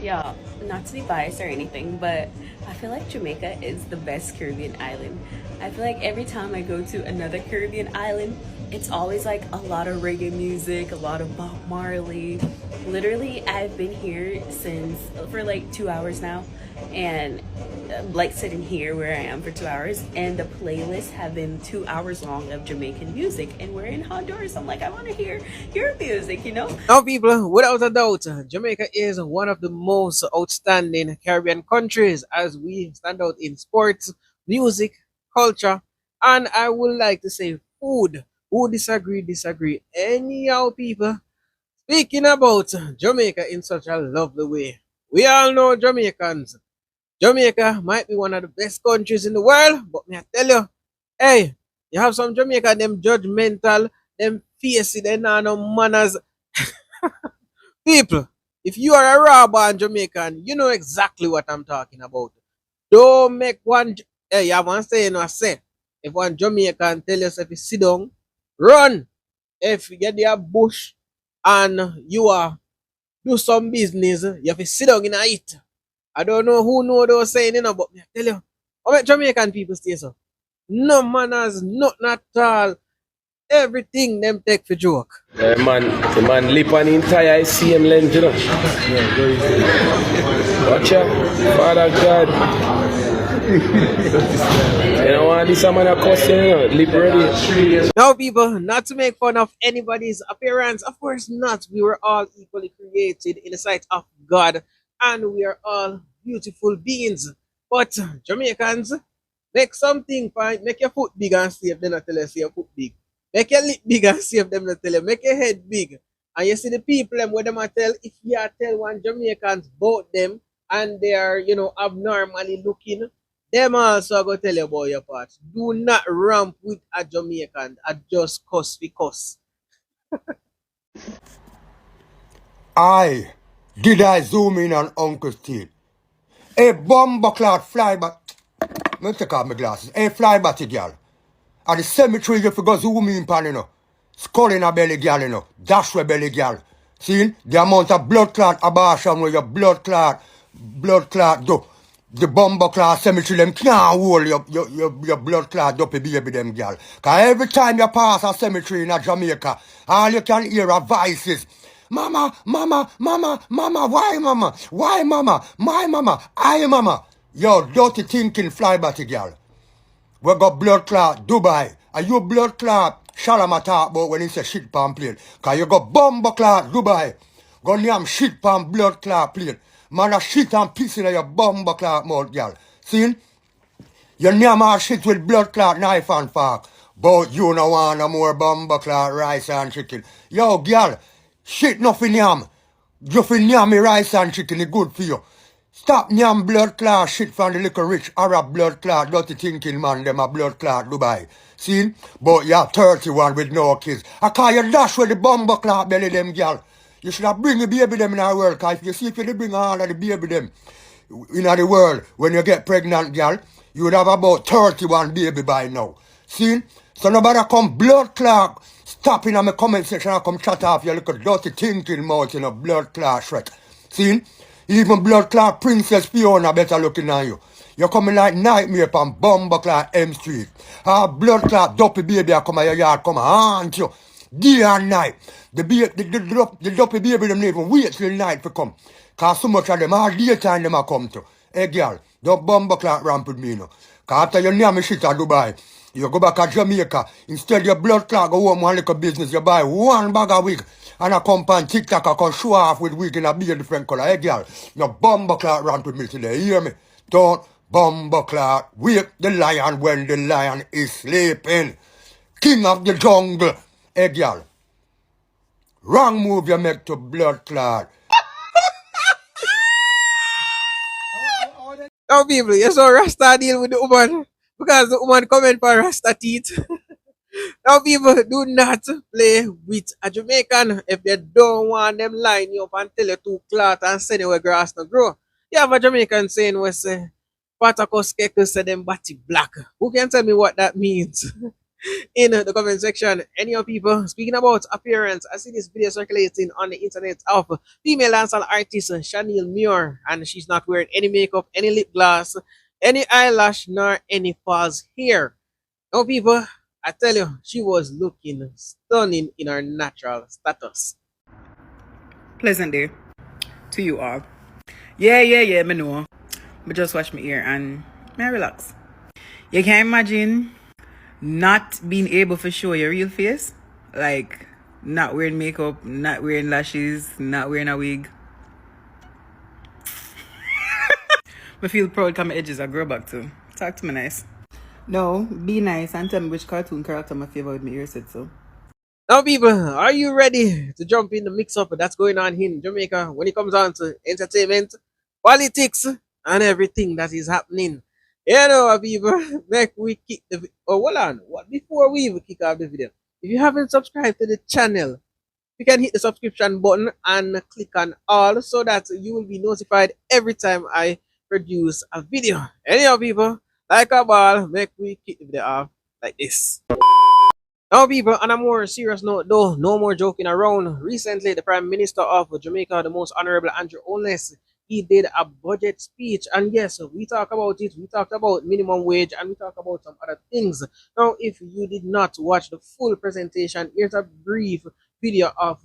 Yeah, not to be biased or anything, but I feel like Jamaica is the best Caribbean island. I feel like every time I go to another Caribbean island, it's always like a lot of reggae music, a lot of Bob Marley. Literally, I've been here since for like 2 hours now, and like sitting here where I am for 2 hours, and the playlists have been 2 hours long of Jamaican music, and we're in Honduras. I'm like, I want to hear your music, you know? Now, people, without a doubt, Jamaica is one of the most outstanding Caribbean countries as we stand out in sports, music, culture, and I would like to say food. Who disagree, disagree. Anyhow, people, speaking about Jamaica in such a lovely way, we all know Jamaicans. Jamaica might be one of the best countries in the world, but me I tell you, hey, you have some Jamaica, them judgmental, them facey, they know no manners. People, if you are a raw born Jamaican, you know exactly what I'm talking about. Don't make one, hey, you have one saying I say, if one Jamaican tell yourself you sit down, run. If you get the bush and you are do some business, you have to sit down in a it. I don't know who know those saying, but me I tell you, how make Jamaican people stay so? No manners, nothing at all. Everything them take for joke. Yeah, man, the man lip on the entire same length, you know. Watch out, Father God. You know what, this man a cuss, you know, lip ready. Now, people, not to make fun of anybody's appearance, of course not. We were all equally created in the sight of God, and we are all beautiful beings. But Jamaicans, make something fine, make your foot big and see if they not tell you see your foot big. Make your lip big and see if them not tell you. Make your head big. And you see the people them where them a tell, if you are tell one Jamaicans about them and they are, abnormally looking, them also go tell you about your part. Do not ramp with a Jamaican. I just cuss because. I did I zoom in on Uncle Steve. A bomber cloud fly back. Let me take off my glasses. A fly batty girl. At the cemetery, you go zoom in pan, you know. Skull in a belly girl, you know. Dash with belly girl. See? The amount of blood clot abortion where your blood clot do. The bomber clot cemetery, them can't hold your blood clot dopey baby, them girl. Because every time you pass a cemetery in a Jamaica, all you can hear are voices. Mama, mama, mama, mama, why mama? Why mama? My mama, I mama. Yo, dirty thinking fly batty girl. We got blood clot Dubai. Are you blood clot Shalama talk about when he say shit pan plane? Cause you got bomber clot Dubai. Go name shit pan blood clot plane. Man a shit and piss in your bomber clot mouth, girl. See? You name all shit with blood clot knife and fork. But you no want no more bomber clot rice and chicken. Yo, girl, shit nothing yam. You fi yam me rice and chicken, it good for you. Stop yam blood clot shit from the little rich Arab blood clot, dirty thinking man, them a blood clot Dubai. See? But you're 31 with no kids. I call you dash with the bomber clot belly them, girl. You should have bring the baby them in our world, cause if you see if you bring all of the baby them in the world, when you get pregnant, girl, you would have about 31 baby by now. See? So nobody come blood clot. Stop in my comment section and come chat off your little dirty thinking mouth in a blood clot Shrek. See? Even blood clot Princess Fiona better looking at you. You're coming like nightmare from Bomber clot M Street. Blood clot dopey baby I come at your yard, come haunt you. Day and night. The dopey baby them never wait till night to come. Cause so much of them all daytime them a come to. Hey girl, don't Bomber clot ramp with me now. Cause after you name me shit at Dubai, you go back to Jamaica. Instead your blood clot go home one little business. You buy one bag of wig. And I come on TikTok, I can show off with wig in a beer different color. Hey girl, no bomber clot rant with me today. You hear me? Don't bomber clot wake the lion when the lion is sleeping. King of the jungle. Hey girl, wrong move you make to blood clot. Now, people, you saw Rasta deal with the woman because the woman comment for Rasta teeth. Now, people, do not play with a Jamaican if they don't want them line you up and tell you to clot and send you where grass no grow. You have a Jamaican saying we say, Patakos keke say them body black. Who can tell me what that means? in the comment section. Any of people speaking about appearance, I see this video circulating on the internet of female dancehall artist Chanel Muir, and she's not wearing any makeup, any lip gloss, any eyelash, nor any false hair. No, people, I tell you, she was looking stunning in her natural status. Pleasant day to you all. Yeah, me know. But just watch me ear and me relax. You can imagine not being able to show your real face, like not wearing makeup, not wearing lashes, not wearing a wig. I feel proud because my edges are grow back too. Talk to me nice. No, be nice and tell me which cartoon character my favorite with my ear said so. Now, people, are you ready to jump in the mix-up that's going on in Jamaica when it comes on to entertainment, politics, and everything that is happening? You know, people, make we kick the hold on. What before we even kick off the video? If you haven't subscribed to the channel, you can hit the subscription button and click on all so that you will be notified every time I produce a video. Anyhow, people, like a ball, make we kick the video off like this. Now, people, on a more serious note, though, no more joking around. Recently, the Prime Minister of Jamaica, the Most Honorable Andrew Holness, he did a budget speech. And yes, we talk about it. We talked about minimum wage and we talk about some other things. Now, if you did not watch the full presentation, here's a brief video of,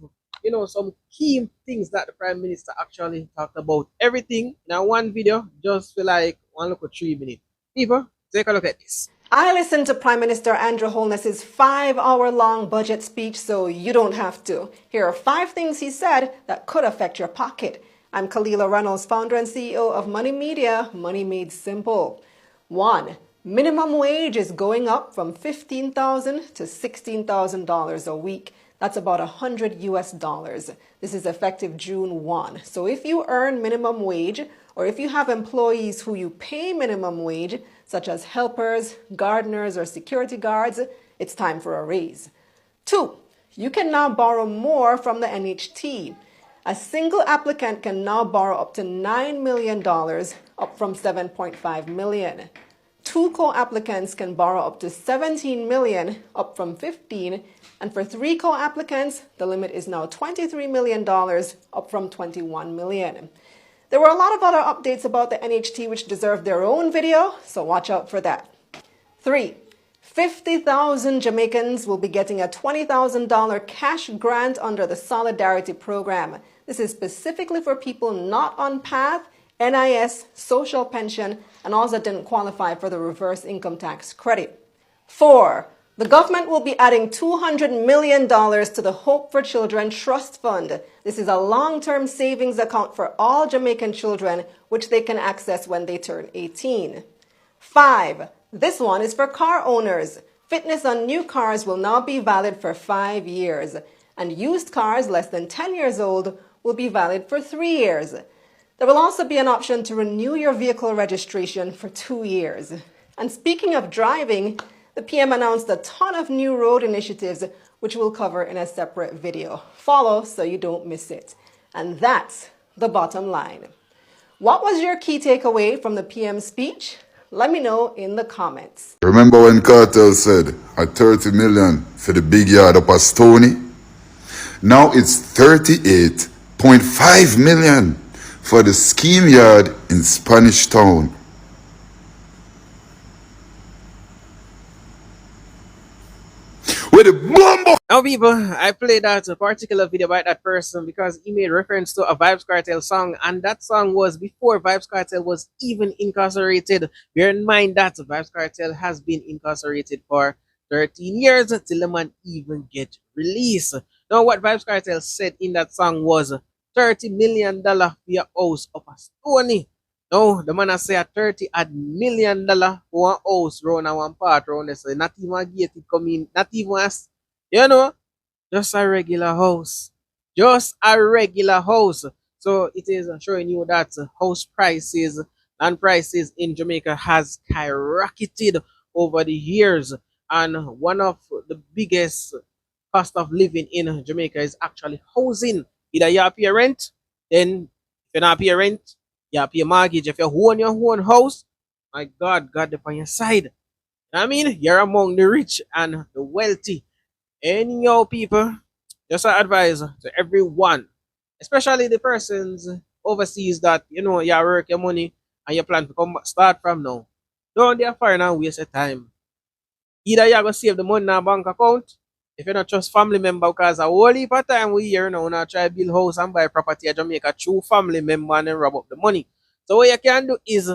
some key things that the Prime Minister actually talked about. Everything in one video, just for like 1 look at 3 minutes. People, take a look at this. I listened to Prime Minister Andrew Holness's 5-hour-long budget speech, so you don't have to. Here are 5 things he said that could affect your pocket. I'm Kalila Reynolds, founder and CEO of Money Media, Money Made Simple. 1. Minimum wage is going up from $15,000 to $16,000 a week. That's about $100 US. This is effective June 1. So if you earn minimum wage, or if you have employees who you pay minimum wage, such as helpers, gardeners, or security guards, it's time for a raise. 2. You can now borrow more from the NHT. A single applicant can now borrow up to $9 million, up from $7.5 million. 2 co-applicants can borrow up to $17 million, up from $15, and for 3 co-applicants, the limit is now $23 million, up from $21 million. There were a lot of other updates about the NHT which deserve their own video, so watch out for that. 3. 50,000 Jamaicans will be getting a $20,000 cash grant under the Solidarity Program. This is specifically for people not on PATH, NIS, social pension, and also didn't qualify for the reverse income tax credit. 4. The government will be adding $200 million to the Hope for Children Trust Fund. This is a long-term savings account for all Jamaican children, which they can access when they turn 18. 5. This one is for car owners. Fitness on new cars will now be valid for 5 years, and used cars less than 10 years old will be valid for 3 years. There will also be an option to renew your vehicle registration for 2 years. And speaking of driving, the PM announced a ton of new road initiatives, which we'll cover in a separate video. Follow so you don't miss it. And that's the bottom line. What was your key takeaway from the PM's speech? Let me know in the comments. Remember when Cartel said a 30 million for the big yard up at Stony? Now it's 38.5 million for the scheme yard in Spanish Town. With the bomb. Now, people, I played that particular video by that person because he made reference to a Vybz Kartel song, and that song was before Vybz Kartel was even incarcerated. Bear in mind that Vybz Kartel has been incarcerated for 13 years till the man even get released. Now, what Vybz Kartel said in that song was $30 million for your house up a Stony. No, the man has say a $30 million for one house round and one part round there. So not even a gated coming, not even as, just a regular house. Just a regular house. So it is showing you that house prices and prices in Jamaica has skyrocketed over the years. And one of the biggest cost of living in Jamaica is actually housing. Either you pay rent, then if you not pay rent, you pay mortgage. If you own your own house, my God, God upon your side. I mean, you're among the rich and the wealthy. Anyhow, people, just an advice to everyone, especially the persons overseas that you work your money and you plan to come start from now. Don't be foreign and waste your time. Either you're gonna save the money in a bank account if you not trust family member, because a whole heap of time we here now now try build house and buy property in Jamaica through family member and then rob up the money. So what you can do is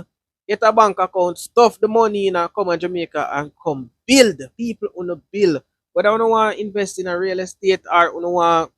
get a bank account, stuff the money in and come to Jamaica and come build. People on a build. Whether you want to invest in a real estate or you want,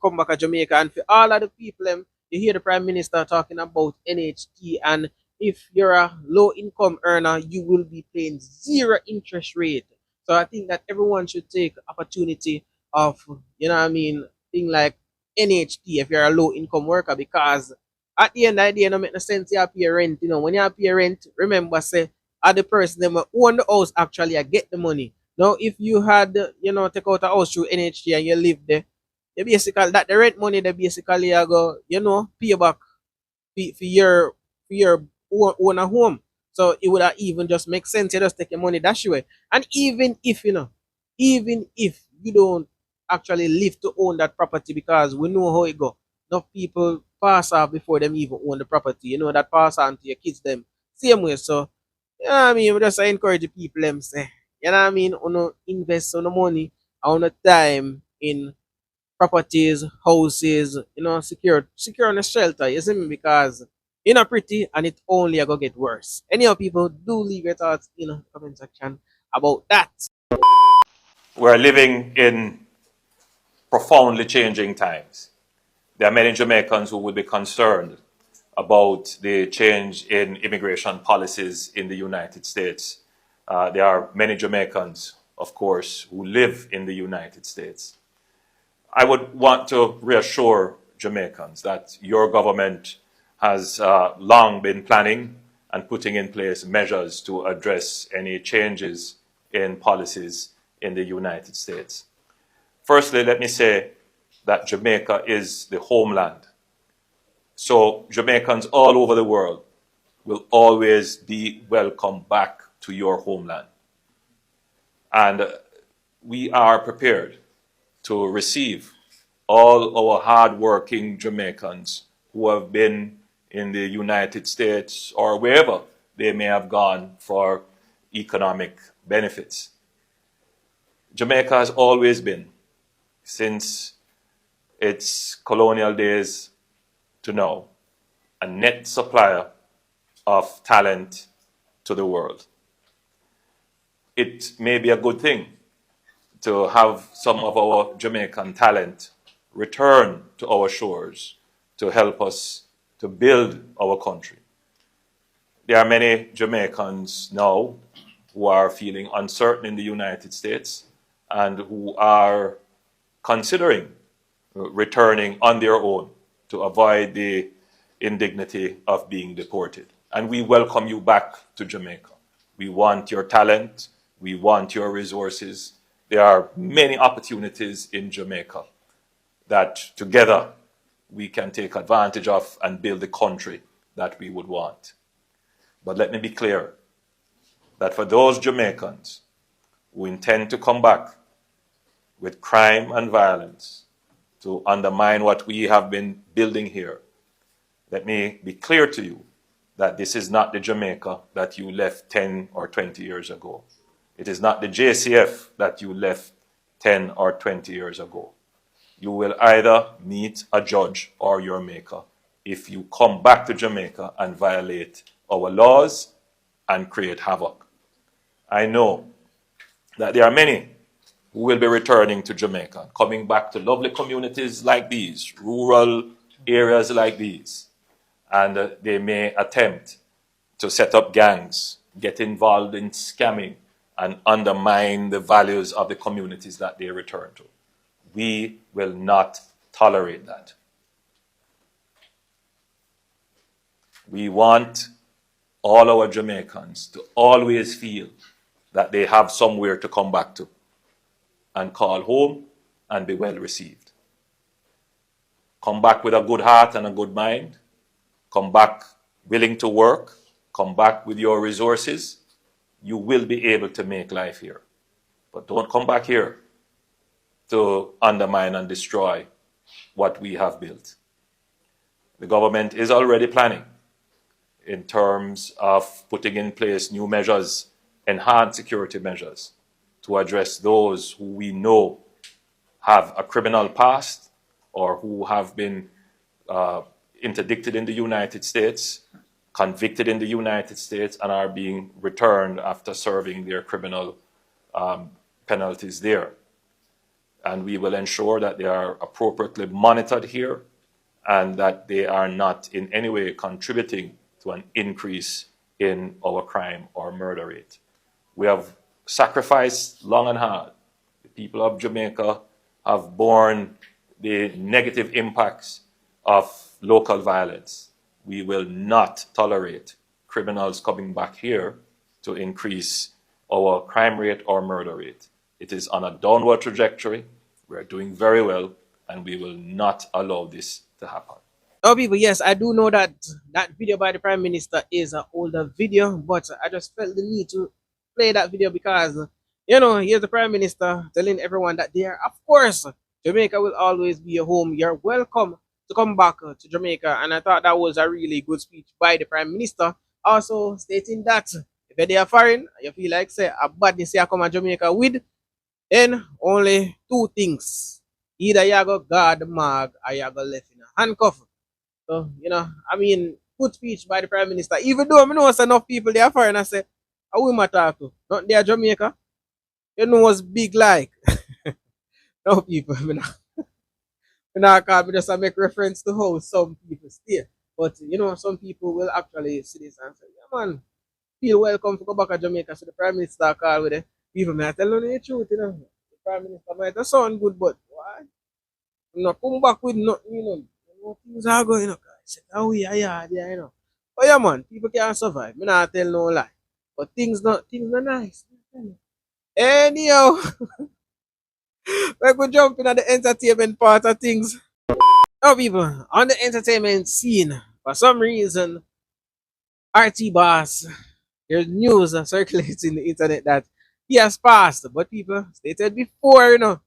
come back to Jamaica. And for all of the people, you hear the Prime Minister talking about NHT, and if you're a low income earner, you will be paying zero interest rate. So I think that everyone should take opportunity of, thing like NHT if you're a low income worker, because at the end of the day, it don't make no sense you pay rent. When you pay rent, remember say are the person that own the house actually I get the money. Now if you had take out a house through NHT and you live there, you basically that the rent money they basically you go, pay back for your own a home. So it would have even just make sense you just take your money dash away. And even if you don't actually live to own that property, because we know how it go. Enough people pass off before them even own the property. That pass on to your kids them same way. So we just encourage the people them say, invest on the money on the time in properties, houses, secure on a shelter, you see me? Because you're not pretty and it only gonna get worse. Anyhow, people, do leave your thoughts in the comment section about that. We're living in profoundly changing times. There are many Jamaicans who will be concerned about the change in immigration policies in the United States. There are many Jamaicans, of course, who live in the United States. I would want to reassure Jamaicans that your government has long been planning and putting in place measures to address any changes in policies in the United States. Firstly, let me say that Jamaica is the homeland. So Jamaicans all over the world will always be welcome back to your homeland. And we are prepared to receive all our hard-working Jamaicans who have been in the United States or wherever they may have gone for economic benefits. Jamaica has always been, since its colonial days to now, a net supplier of talent to the world. It may be a good thing to have some of our Jamaican talent return to our shores to help us to build our country. There are many Jamaicans now who are feeling uncertain in the United States and who are considering returning on their own to avoid the indignity of being deported. And we welcome you back to Jamaica. We want your talent. We want your resources. There are many opportunities in Jamaica that together we can take advantage of and build the country that we would want. But let me be clear that for those Jamaicans who intend to come back with crime and violence to undermine what we have been building here, let me be clear to you that this is not the Jamaica that you left 10 or 20 years ago. It is not the JCF that you left 10 or 20 years ago. You will either meet a judge or your maker if you come back to Jamaica and violate our laws and create havoc. I know that there are many who will be returning to Jamaica, coming back to lovely communities like these, rural areas like these, and they may attempt to set up gangs, get involved in scamming, and undermine the values of the communities that they return to. We will not tolerate that. We want all our Jamaicans to always feel that they have somewhere to come back to and call home and be well received. Come back with a good heart and a good mind. Come back willing to work. Come back with your resources. you will be able to make life here. But don't come back here to undermine and destroy what we have built. The government is already planning in terms of putting in place new measures, enhanced security measures, to address those who we know have a criminal past or who have been interdicted in the United States, convicted in the United States, and are being returned after serving their criminal penalties there. And we will ensure that they are appropriately monitored here and that they are not in any way contributing to an increase in our crime or murder rate. We have sacrificed long and hard. The people of Jamaica have borne the negative impacts of local violence. We will not tolerate criminals coming back here to increase our crime rate or murder rate. It is on a downward trajectory. We are doing very well, and we will not allow this to happen. Oh, people, yes, I do know that that video by the Prime Minister is an older video, but I just felt the need to play that video because, you know, here's the Prime Minister telling everyone that there, of course, Jamaica will always be your home. You're welcome to come back to Jamaica. And I thought that was a really good speech by the Prime Minister. Also stating that if you're there foreign, you feel like, say, a badness you come to Jamaica with, then only two things. Either you go guard the mag or you go left in a handcuff. So, you know, I mean, good speech by the Prime Minister. Even though I know it's enough people there foreign, I say, I will matter to. Not there Jamaica. You know what's big like. No people, me not call me just to make reference to how some people stay. But you know, some people will actually see this and say, yeah man, feel welcome to go back to Jamaica. So the Prime Minister call with it. People may tell you the truth, you know. The Prime Minister might not sound good, but why? You know, come back with nothing, you know. You know things are going, you know. Say, oh yeah, you know. But yeah man, people can't survive. Me not tell no lie. But things not nice. Anyhow. We could jump in at the entertainment part of things. Now, people, on the entertainment scene, for some reason, RT Boss, there's news circulating in the internet that he has passed. But people stated before, you know,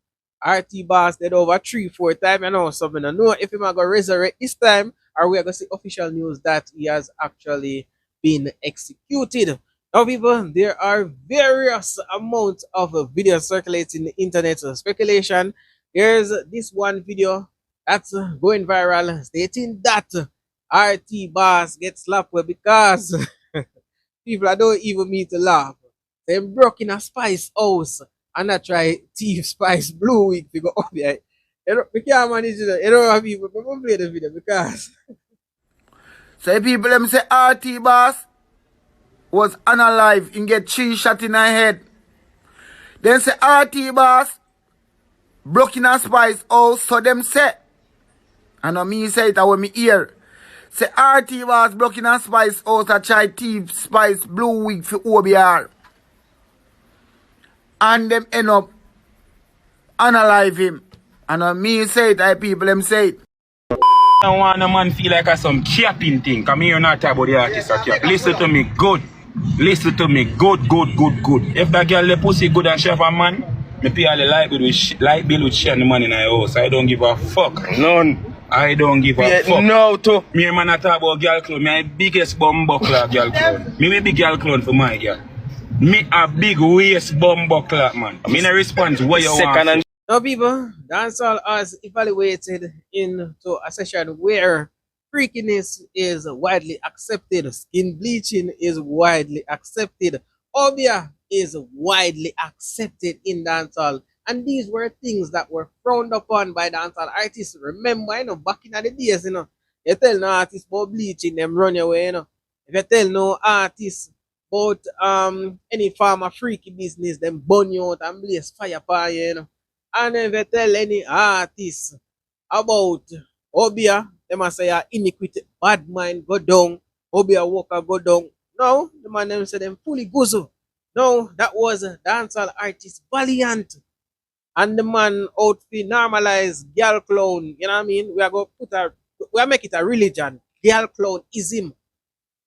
RT Boss did over 3-4 times. You know, so I don't know if he's going to resurrect this time or we are going to see official news that he has actually been executed. Now, people, there are various amounts of videos circulating the internet. So speculation. Here's this one video that's going viral stating that RT Boss gets slapped because people I don't even mean to laugh. They broke in a spice house and I try thief spice blue week to go up there. We can't manage it. You know how people play the video because say people them say RT Boss was unalive and get 3 shot in her head. Then say RT Boss broke in a spice house, so them say. And no me say it when me hear. Say RT Boss broke in a spice house a try thief spice blue wig for OBR. And them end up unalive him. And no me say it, I people them say it. I don't want a man feel like a some capping thing. Come here not talk about the artist or cap. Listen to me good. Listen to me good. If that girl the pussy good and she have a man, me pay all the light bill with share the money in her house. I don't give a fuck. None. I don't give a fuck. No to. Me and man a talk about girl clone. Me a biggest bumbuckler girl clone. Me a big girl clone for my girl. Me a big waist bumbuckler man. Me no response what you want. now, people, dancehall has evaluated into a session where freakiness is widely accepted, skin bleaching is widely accepted, obia is widely accepted in dancehall. And these were things that were frowned upon by dancehall artists. Remember, you know, back in the days, you know, you tell no artist about bleaching, them run away, you know. If you tell no artist about any form of freaky business, them burn you out and blaze fire upon you, you know. And if you tell any artist about obia, they must say iniquity, bad mind go down, obia walker go down. No, the man them say them fully guzo. No, that was a dancehall artist Valiant. And the man out to normalize girl clown. You know what I mean? We are going to make it a religion. Girl clown is him.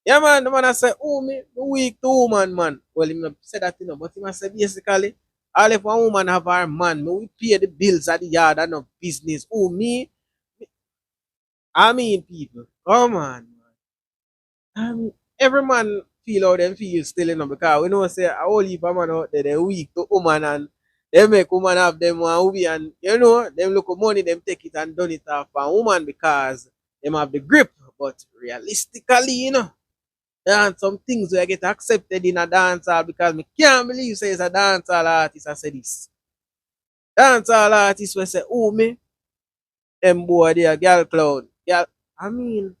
Yeah, man, the man I say, oh, me weak to woman, man. Well, he not say that, but he must say basically, all if one woman have her man, me we pay the bills at the yard and no business. Oh, I mean, people, come on, man. Every man feel how them feel still, because we know say a whole heap of man out there, they weak to woman and they make woman have them one hobby and, them look at money, them take it and done it off for woman because them have the grip. But realistically, there are some things where I get accepted in a dancehall because me can't believe say it's a dancehall artist I say this. Dancehall artist will say, oh me, them boy they are girl clown. Girl, I mean,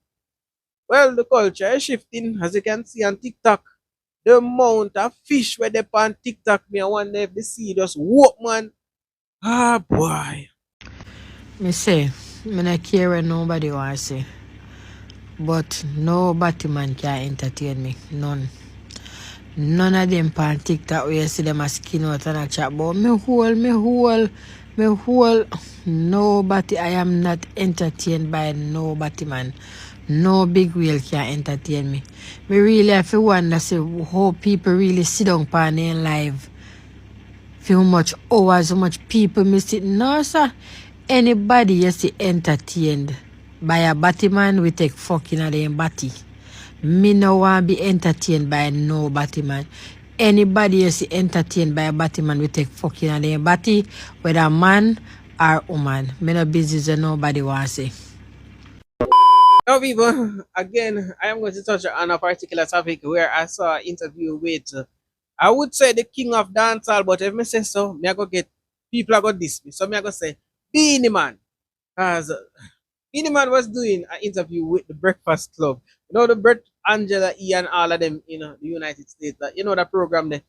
well the culture is shifting as you can see on TikTok. The amount of fish where they on TikTok, me I wonder if they see just walk man. Ah boy. Me say, me not care what nobody want to say. But no Batman can entertain me. None. None of them on TikTok where you see them a skin out and a chat about me whole. Nobody, I am not entertained by nobody, man. No big wheel can entertain me. Me really have to wonder say how people really sit down on their live. For how much hours, how much people miss it. No, sir. Anybody you see entertained by a Batman, we take fucking at them batty. Me no want be entertained by no Batman. Anybody you see entertained by a Batman, we take fucking at them batty, whether man or woman. Me no business and nobody want to say. Now, people, again, I am going to touch on a particular topic where I saw an interview with, I would say the king of dancehall, but if me say so, me I go get people are going to diss me. So me I go say Beeniman, because Beeniman was doing an interview with the Breakfast Club. The Brett, Angela, Ian, all of them in the United States. That program there.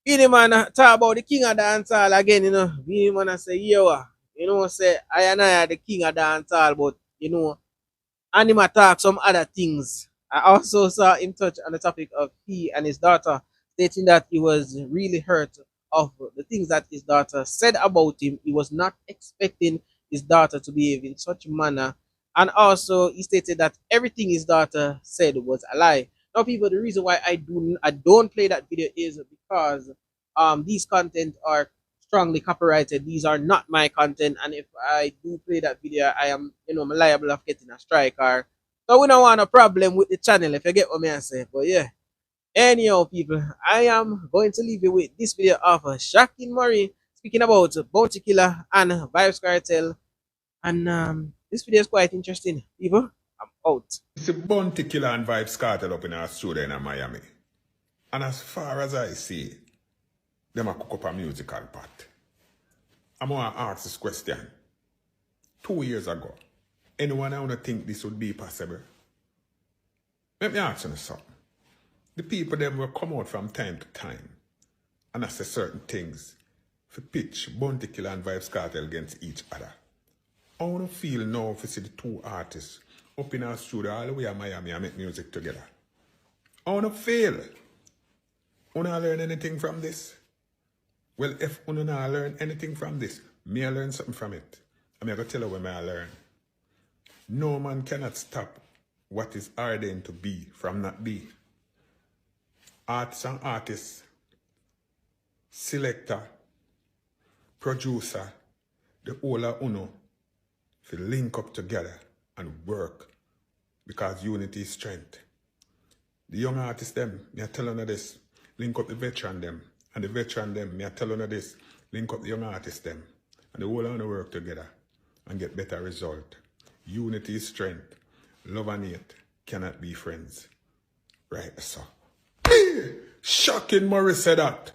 Beeniman talk about the king of dancehall again. Beeniman say, say I and I are the king of dancehall, but and him attack some other things. I also saw him touch on the topic of he and his daughter, stating that he was really hurt of the things that his daughter said about him. He was not expecting his daughter to behave in such a manner. And also he stated that everything his daughter said was a lie. Now, people, the reason why I don't play that video is because these content are strongly copyrighted. These are not my content, and if I do play that video, I am, I'm liable of getting a strike. Or so we don't want a problem with the channel, if you get what I say. But yeah, anyhow, people, I am going to leave you with this video of Shaquin Murray speaking about Bounty Killer and Vibes Cartel, and this video is quite interesting. People, I'm out. It's a Bounty Killer and Vibes Cartel up in our studio in Miami, and as far as I see, them a cook up a musical part. I'm going to ask this question. 2 years ago, anyone I want to think this would be possible? Let me ask you something. The people them will come out from time to time and I say certain things for pitch Bounty Killer and Vibes Cartel against each other. I want to feel now if you see the two artists up in our studio all the way in Miami and make music together. I want to feel. Want to learn anything from this? Well, if you don't learn anything from this, me I learn something from it. I'm going to tell you what I learn. No man cannot stop what is ordained to be from not be. Artists and artists, selector, producer, the whole of uno, to link up together and work because unity is strength. The young artists them, me I tell you this, link up the veteran them. And the veteran them, me I tell you this, link up the young artists them. And the whole of them work together and get better result. Unity is strength. Love and hate cannot be friends. Right, so. Shaquin Murray said that.